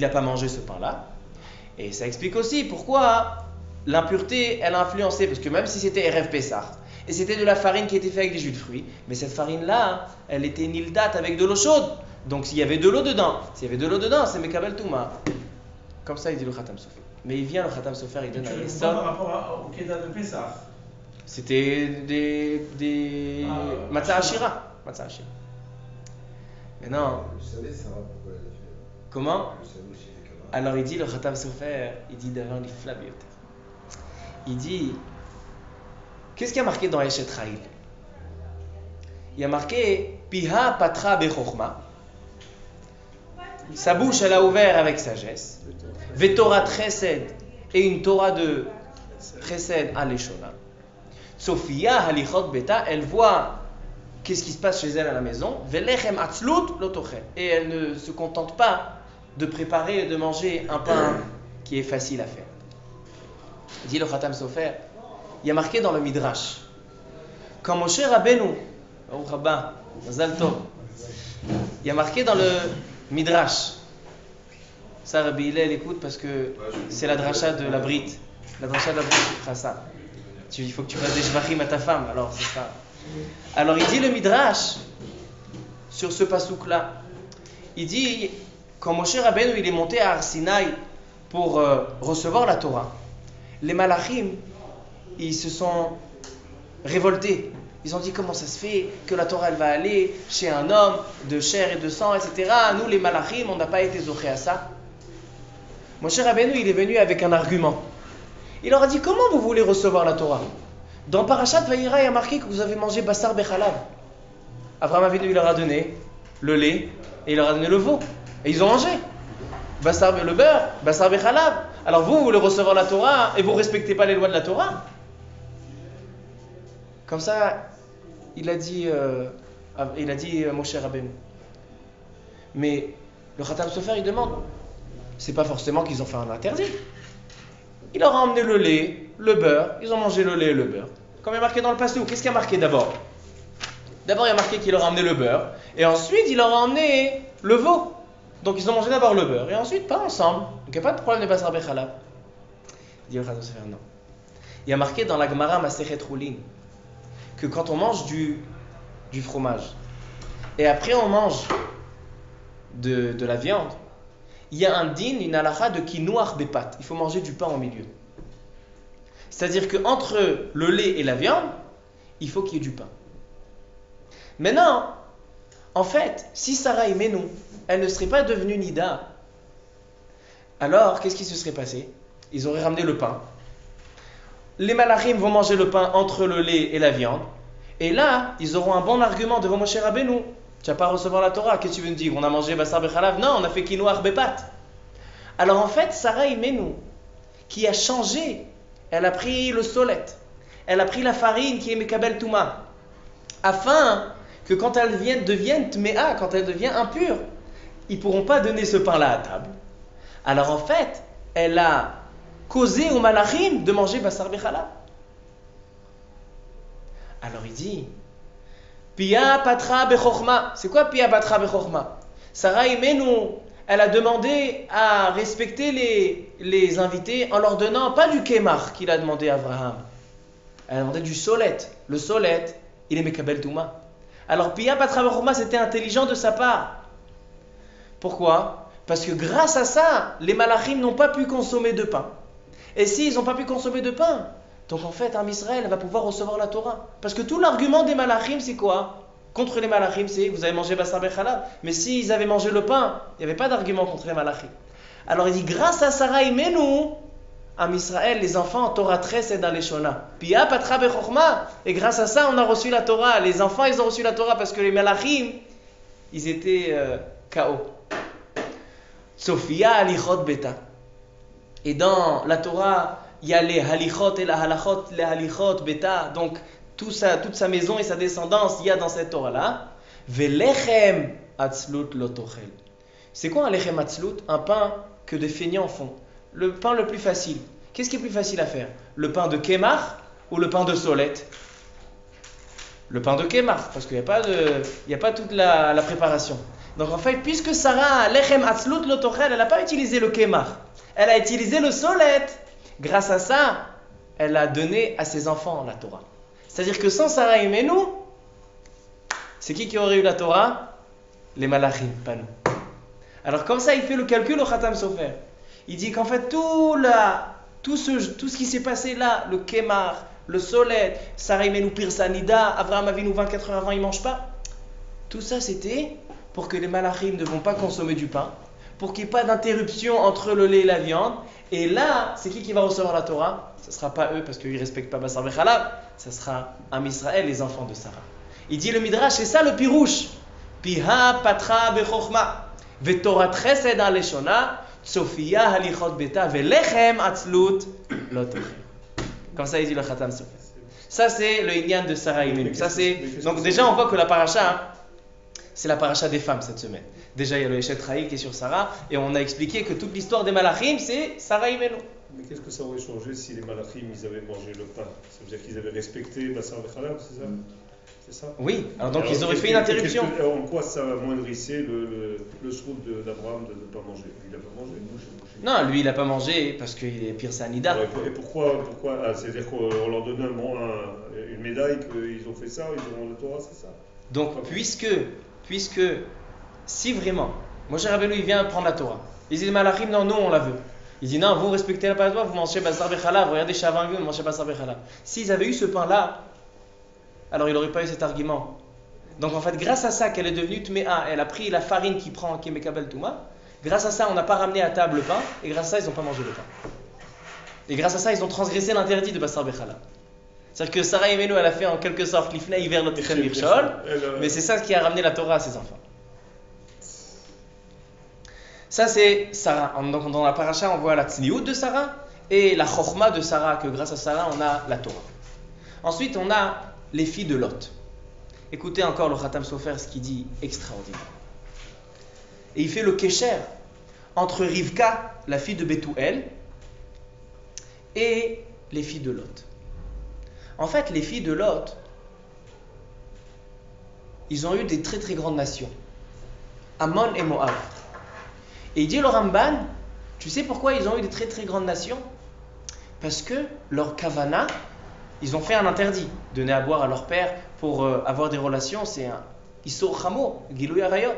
pas mangé ce pain-là. Et ça explique aussi pourquoi l'impureté, elle a influencé, parce que même si c'était Erev Pessah, et c'était de la farine qui était faite avec des jus de fruits, mais cette farine-là, elle était nildat avec de l'eau chaude. Donc s'il y avait de l'eau dedans, c'est Mekabel Touma. Comme ça, il dit le Khatam Sofer. Mais il vient le Khatam Sofer, il donne un Yesod. Par rapport au Kedah de Pessah. C'était des Matzah Ashira. Matzah Ashira. Mais non. Vous savez, Sarah, pourquoi elle a fait? Comment? Vous savez aussi les camarades. Alors il dit le Khatam Sofer, il dit devant les flabiot. Il dit, qu'est-ce qu'il y a marqué dans Eshet Chayil? Il y a marqué Piha Patra Bechokma. Sa bouche, elle a ouvert avec sagesse. Vetorat Chesed, et une Torah de Chesed à l'Eshona. Sophia Halichot Beta, elle voit qu'est-ce qui se passe chez elle à la maison. Velechem Atzlut Lotoche, et elle ne se contente pas de préparer et de manger un pain qui est facile à faire. Dit le Khatam Sofer, il y a marqué dans le Midrash, quand Moshe Rabbeinu, il y a marqué dans le Midrash, ça Rabbi Hillel écoute parce que c'est la dracha de la Brite. La dracha de la Brite qui fera ça. Il faut que tu fasses des shvachim à ta femme, alors c'est ça. Alors il dit le Midrash, sur ce pasouk-là, il dit, quand Moshe Rabbeinu il est monté à Har Sinaï pour recevoir la Torah, les malachim, ils se sont révoltés. Ils ont dit comment ça se fait que la Torah elle va aller chez un homme de chair et de sang, etc. Nous les malachim, on n'a pas été zochés à ça. Moshe Rabbeinu, il est venu avec un argument. Il leur a dit comment vous voulez recevoir la Torah? Dans Parashat Vayira, il y a marqué que vous avez mangé Bassar Bechalav. Avraham Avinu, il leur a donné le lait et il leur a donné le veau. Et ils ont mangé. Le beurre, Bassar Bechalav. Alors vous voulez recevoir la Torah et vous ne respectez pas les lois de la Torah? Comme ça, il a dit Moshe Rabbeinu. Mais le Khatam Sofer, il demande, c'est pas forcément qu'ils ont fait un interdit. Il leur a emmené le lait, le beurre, ils ont mangé le lait et le beurre. Comme il y a marqué dans le passage, qu'est-ce qu'il y a marqué d'abord? D'abord, il y a marqué qu'il leur a emmené le beurre, et ensuite, il leur a emmené le veau. Donc, ils ont mangé d'abord le beurre, et ensuite, pas ensemble. Donc, il n'y a pas de problème de Bassar Bechalav. Dit le Khatam Sofer, non. Il y a marqué dans la Gemara Masechet Roulin que quand on mange du fromage, et après on mange de la viande, il y a un din, une halakha de kinouach bepat. Il faut manger du pain au milieu. C'est-à-dire qu'entre le lait et la viande, il faut qu'il y ait du pain. Maintenant, en fait, si Sarah et Menou, elle ne serait pas devenue Nida, alors qu'est-ce qui se serait passé? Ils auraient ramené le pain. Les malachim vont manger le pain entre le lait et la viande. Et là, ils auront un bon argument devant Moshe Rabbeinu. Tu n'as pas à recevoir la Torah. Qu'est-ce que tu veux me dire? On a mangé Bassar Bechalav? Non, on a fait Kinouach Bepat. Alors en fait, Sarah Imenu, qui a changé, elle a pris le solet. Elle a pris la farine qui est Mekabel Touma. Afin que quand elle devienne Tmea, quand elle devient impure, ils ne pourront pas donner ce pain-là à table. Alors en fait, elle a causé aux malachim de manger Bassar Bechalav. Alors il dit, Pia Patra Bechokma. C'est quoi Pia Patra Bechokma? Sarah Imenu, elle a demandé à respecter les invités en leur donnant pas du Kemar qu'il a demandé à Abraham. Elle a demandé du Solet. Le Solet, il est Mekabel Touma. Alors Pia Patra Bechokma, c'était intelligent de sa part. Pourquoi? Parce que grâce à ça, les malachim n'ont pas pu consommer de pain. Et s'ils n'ont pas pu consommer de pain, Donc en fait, un Israël va pouvoir recevoir la Torah. Parce que tout l'argument des Malachim, c'est quoi? Contre les Malachim, c'est vous avez mangé Bassar Bechalab. Mais s'ils avaient mangé le pain, il n'y avait pas d'argument contre les Malachim. Alors il dit, grâce à Sarah Imenu, à Israël, les enfants, Torah 13 et dans les Shona. Pia Patra Bechorma. Et grâce à ça, on a reçu la Torah. Les enfants, ils ont reçu la Torah parce que les Malachim, ils étaient KO. Sophia Halichot Beta. Et dans la Torah, il y a les Halichot et la Halachot, les Halichot Beta. Donc, toute sa maison et sa descendance, il y a dans cette Torah-là. Velechem Atzlut Lotochel. C'est quoi un Lechem Atzlut? Un pain que des feignants font. Le pain le plus facile. Qu'est-ce qui est plus facile à faire? Le pain de Kemar ou le pain de Solette? Le pain de Kemar, parce qu'il n'y a pas toute la préparation. Donc en fait, puisque Sarah, Lechem Atzlut Lotochel, elle n'a pas utilisé le Kemar, elle a utilisé le Solette. Grâce à ça, elle a donné à ses enfants la Torah. C'est-à-dire que sans Sarah Imenu, c'est qui aurait eu la Torah? Les Malachim, pas nous. Alors comme ça, il fait le calcul au Khatam Sofer. Il dit qu'en fait, tout ce qui s'est passé là, le Kemar, le Solet, Sarah Imenu Pirsanida, Avraham Avinu 24 heures avant, il ne mange pas. Tout ça, c'était pour que les Malachim ne vont pas consommer du pain, pour qu'il n'y ait pas d'interruption entre le lait et la viande. Et là, c'est qui va recevoir la Torah? Ce ne sera pas eux parce qu'ils ne respectent pas Bassar Bechalab, ce sera Am Israël, les enfants de Sarah. Il dit le Midrash, c'est ça le pirouche. Piha Patra Bechorma, Vetorah Chesed Aleshona, Sophia Halichot Beta, Velechem Atzlut Lotochel. Comme ça, il dit le Khatam Sofer. Ça, c'est le Inyan de Sarah Imenu. Donc, déjà, on voit que la paracha, c'est la paracha des femmes cette semaine. Déjà, il y a le Eshet Raïl qui est sur Sarah, et on a expliqué que toute l'histoire des Malachim, c'est Sarah Imenu. Mais qu'est-ce que ça aurait changé si les Malachim, ils avaient mangé le pain? Ça veut dire qu'ils avaient respecté Bassar Bechalab, c'est ça? C'est ça? Oui, alors ils auraient fait une interruption. En quoi ça amoindrissait le shroud d'Abraham de ne pas manger? Il n'a pas mangé. Non, lui, il n'a pas mangé parce qu'il est pire sanida. Et pourquoi c'est-à-dire qu'on leur donne une médaille qu'ils ont fait ça, ils auront la Torah, c'est ça? Donc, puisque si vraiment, Moshe Rabbeinu, il vient prendre la Torah. Il dit, les Malachim, non, nous, on la veut. Il dit, non, vous respectez la Torah, vous mangez Bassar Bechalab, regardez Shavangu, vous mangez Bassar Bechalab. S'ils avaient eu ce pain-là, alors il n'aurait pas eu cet argument. Donc en fait, grâce à ça qu'elle est devenue Tmea, elle a pris la farine qui est Mekabel Touma, grâce à ça, on n'a pas ramené à table le pain, et grâce à ça, ils n'ont pas mangé le pain. Et grâce à ça, ils ont transgressé l'interdit de Bassar Bechalab. C'est-à-dire que Sarah Imenu, elle a fait en quelque sorte l'ifna hiver le Tichem Mirchol, mais c'est ça qui a ramené la Torah à ses enfants. Ça c'est Sarah. Donc dans la paracha, on voit la tzniout de Sarah et la chokhma de Sarah, que grâce à Sarah, on a la Torah. Ensuite, on a les filles de Lot. Écoutez encore le Khatam Sofer, ce qu'il dit extraordinaire. Et il fait le kécher entre Rivka, la fille de Bethuel, et les filles de Lot. En fait, les filles de Lot, ils ont eu des très très grandes nations. Ammon et Moab. Et il dit le Ramban, tu sais pourquoi ils ont eu des très très grandes nations? Parce que leur kavana, ils ont fait un interdit, donner à boire à leur père pour avoir des relations, c'est un Issur Chamo, Gilui Arayot.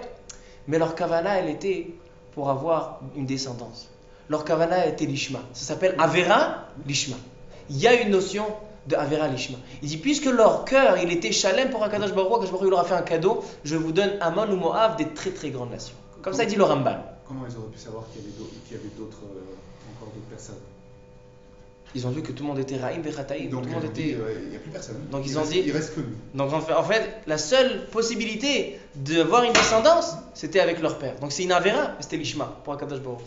Mais leur kavana, elle était pour avoir une descendance. Leur kavana était l'ishma. Ça s'appelle Avera l'ishma. Il y a une notion de Avera l'ishma. Il dit, puisque leur cœur, il était shalem pour Akadosh Baruch Hu, Akadosh Baruch Hu leur a fait un cadeau, je vous donne Ammon ou Moab, des très très grandes nations. Comme ça, il dit le Ramban. Comment ils auraient pu savoir qu'il y avait d'autres, encore d'autres personnes? Ils ont vu que tout le monde était Raïm Vechataïm. Donc tout le monde était. il n'y a plus personne. Donc ils ont dit. Il reste que nous. Donc en fait, la seule possibilité de voir une descendance, c'était avec leur père. Donc c'est une Avera, c'était l'Ishma pour Akadosh Baruch Hu.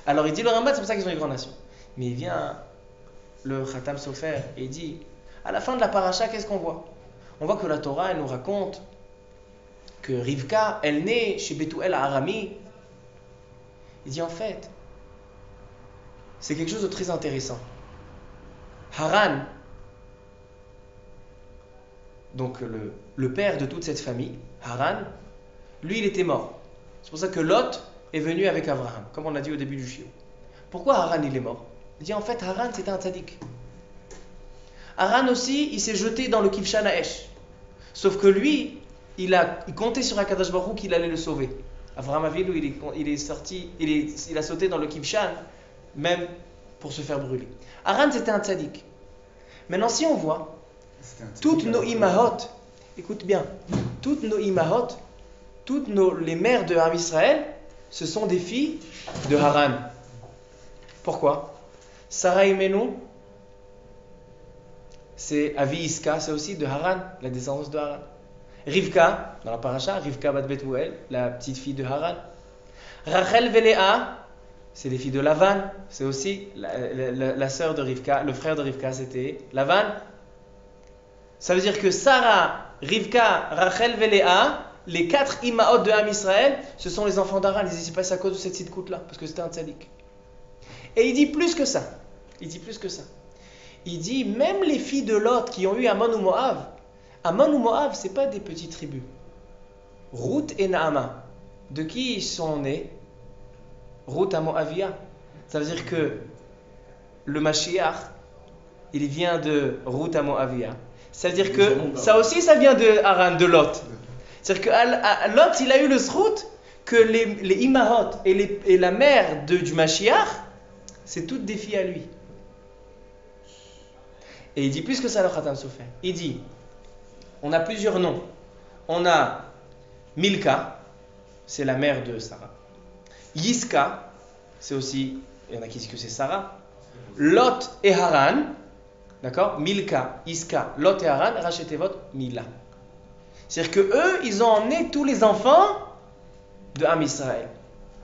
Alors il dit le Ramban, c'est pour ça qu'ils ont une grande nation. Mais il vient le Khatam Sofer et il dit, à la fin de la paracha, qu'est-ce qu'on voit? On voit que la Torah, elle nous raconte que Rivka, elle naît chez Bethuel à Arami. Il dit en fait, c'est quelque chose de très intéressant. Haran, donc le père de toute cette famille, Haran, lui il était mort. C'est pour ça que Lot est venu avec Abraham, comme on l'a dit au début du shiur. Pourquoi Haran il est mort? Il dit en fait Haran c'était un tzaddik. Haran aussi il s'est jeté dans le Kivshan Haesh. Sauf que lui, il comptait sur Akadosh Baruch Hu qu'il allait le sauver. Avraham Avinu il a sauté dans le Kivshan, même pour se faire brûler. Haran, c'était un tzaddik. Maintenant, si on voit, toutes nos imahot, écoute bien, toutes nos imahot, les mères de Ham Israël, ce sont des filles de Haran. Pourquoi? Sarah Imenu, c'est Avi Iska, c'est aussi de Haran, la descendance de Haran. Rivka, dans la paracha, Rivka bat Betuel, la petite fille de Haran. Rachel Veléa, c'est les filles de Lavan, c'est aussi la sœur de Rivka, le frère de Rivka, c'était Lavan. Ça veut dire que Sarah, Rivka, Rachel Veléa, les 4 imaot de Ham Israël, ce sont les enfants d'Haran. Ils y passent à cause de cette sidkout là, parce que c'était un tzaddik. Et il dit plus que ça. Il dit même les filles de Lot qui ont eu Ammon ou Moab, c'est pas des petites tribus. Ruth et Naama, de qui ils sont nés? Ruth à Moavia. Ça veut dire que le Mashiach, il vient de Ruth à Moavia. Ça veut dire que ça aussi, ça vient de Haran, de Lot. C'est-à-dire que Lot, il a eu le srout que les imahot et la mère du Mashiach, c'est toutes des filles à lui. Et il dit plus que ça, le Khatam Sofer. Il dit, on a plusieurs noms. On a Milka, c'est la mère de Sarah. Yiska, c'est aussi, il y en a qui disent que c'est Sarah. Lot et Haran, d'accord? Milka, Yiska, Lot et Haran, rachetez votre Mila. C'est-à-dire que eux, ils ont emmené tous les enfants de Ham Israël.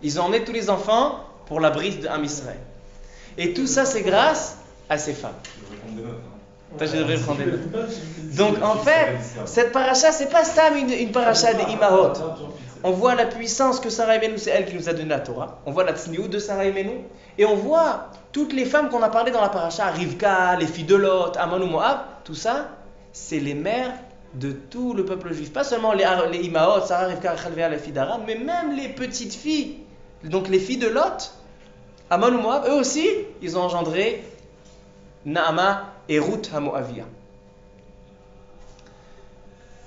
Ils ont emmené tous les enfants pour la brise de Ham Israël. Et tout ça, c'est grâce à ces femmes. Je devrais prendre des notes. Donc en fait, cette paracha, c'est pas ça une paracha des imahot. On voit la puissance que Sarah Imenu, c'est elle qui nous a donné la Torah. On voit la tsniout de Sarah Imenu. Et on voit toutes les femmes qu'on a parlé dans la paracha, Rivka, les filles de Lot, Ammon ou Moab, tout ça, c'est les mères de tout le peuple juif. Pas seulement les imahot, Sarah, Rivka, Rachel, les filles d'Haran, mais même les petites filles. Donc les filles de Lot, Ammon ou Moab, eux aussi, ils ont engendré Naama et Ruth à Moavia.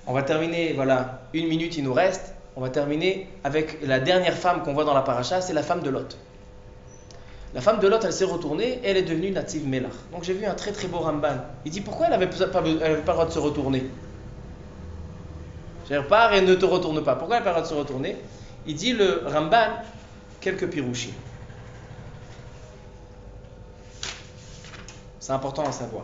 On va terminer, voilà, 1 minute il nous reste. On va terminer avec la dernière femme qu'on voit dans la paracha, c'est la femme de Lot. La femme de Lot, elle s'est retournée, elle est devenue Nativ Melach. Donc j'ai vu un très très beau Ramban. Il dit pourquoi elle n'avait pas le droit de se retourner? Je pars et ne te retourne pas. Pourquoi elle n'a pas le droit de se retourner? Il dit le Ramban, quelques pirouchis. C'est important à savoir.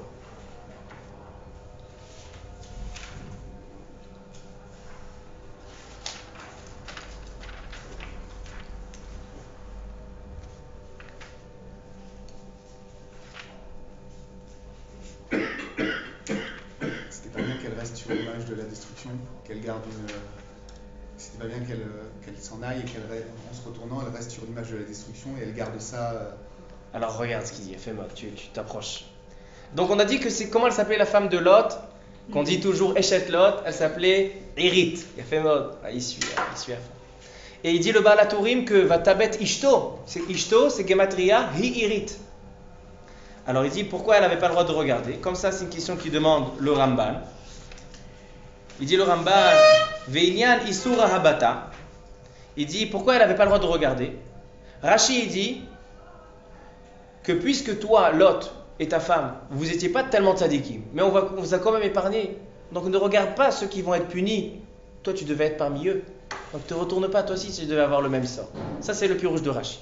C'était pas bien qu'elle reste sur l'image de la destruction, qu'elle garde une. C'était pas bien qu'elle s'en aille et qu'en se retournant, elle reste sur l'image de la destruction et elle garde ça. Alors regarde ce qu'il dit, fais-moi, tu t'approches. Donc on a dit que c'est comment elle s'appelait la femme de Lot, qu'on dit toujours Eshet Lot, elle s'appelait Irit. Il a fait mode, il suit à fond. Et il dit le Baal HaTurim que Vatabet Ishto, c'est Gematria, Hi Irit. Alors il dit pourquoi elle n'avait pas le droit de regarder. Comme ça, c'est une question qui demande le Ramban. Il dit le Ramban, Ve'inyan Isura Habata. Il dit pourquoi elle n'avait pas le droit de regarder. Rashi il dit que puisque toi, Lot, et ta femme, vous n'étiez pas tellement tzadikim, mais on vous a quand même épargné. Donc ne regarde pas ceux qui vont être punis. Toi, tu devais être parmi eux. Donc ne te retourne pas, toi aussi, tu devais avoir le même sort. Ça, c'est le pirouche de Rashi.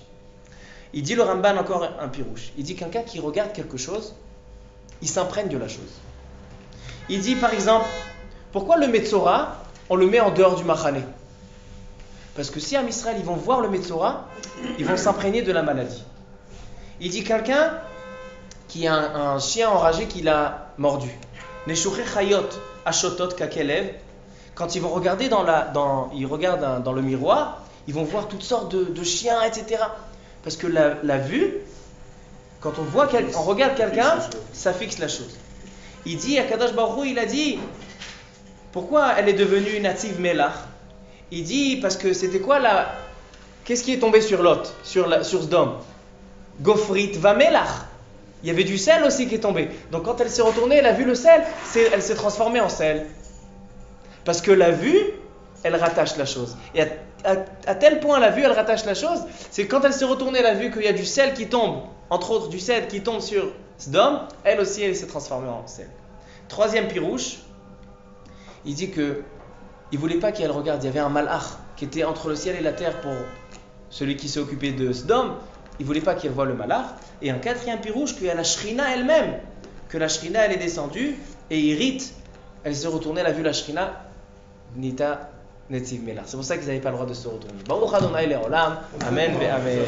Il dit le Ramban encore un pirouche. Il dit quelqu'un qui regarde quelque chose, il s'imprègne de la chose. Il dit par exemple, pourquoi le Metzora, on le met en dehors du Machane? Parce que si à Israël, ils vont voir le Metzora, ils vont s'imprégner de la maladie. Il dit quelqu'un qui a un chien enragé qui l'a mordu. Neshuche chayot ashotot kakelev. Quand ils vont regarder ils regardent dans le miroir, ils vont voir toutes sortes de chiens, etc. Parce que la vue, quand on regarde quelqu'un, ça fixe la chose. Il dit, Akadosh Baruch Hu, il a dit, pourquoi elle est devenue native Melach? Il dit, parce que c'était quoi qu'est-ce qui est tombé sur Lot, sur Sdom? Gofrit va Melach. Il y avait du sel aussi qui est tombé. Donc quand elle s'est retournée, elle a vu le sel, elle s'est transformée en sel. Parce que la vue, elle rattache la chose. Et à tel point elle a vu, elle rattache la chose, c'est que quand elle s'est retournée, elle a vu qu'il y a du sel qui tombe, entre autres du sel qui tombe sur Sdom, elle aussi elle s'est transformée en sel. Troisième pirouche, il dit que il voulait pas qu'elle regarde, il y avait un malach qui était entre le ciel et la terre pour celui qui s'est occupé de Sdom, il voulait pas qu'elle voie le malach. Et un quatrième pirouche, qu'il y a la Shrina elle-même, que la Shrina elle est descendue et irrite, elle s'est retournée, elle a vu la Shrina, Nita Netziv Melach. C'est pour ça qu'ils n'avaient pas le droit de se retourner. Baruch Adonai Le'olam, Amen, Amen.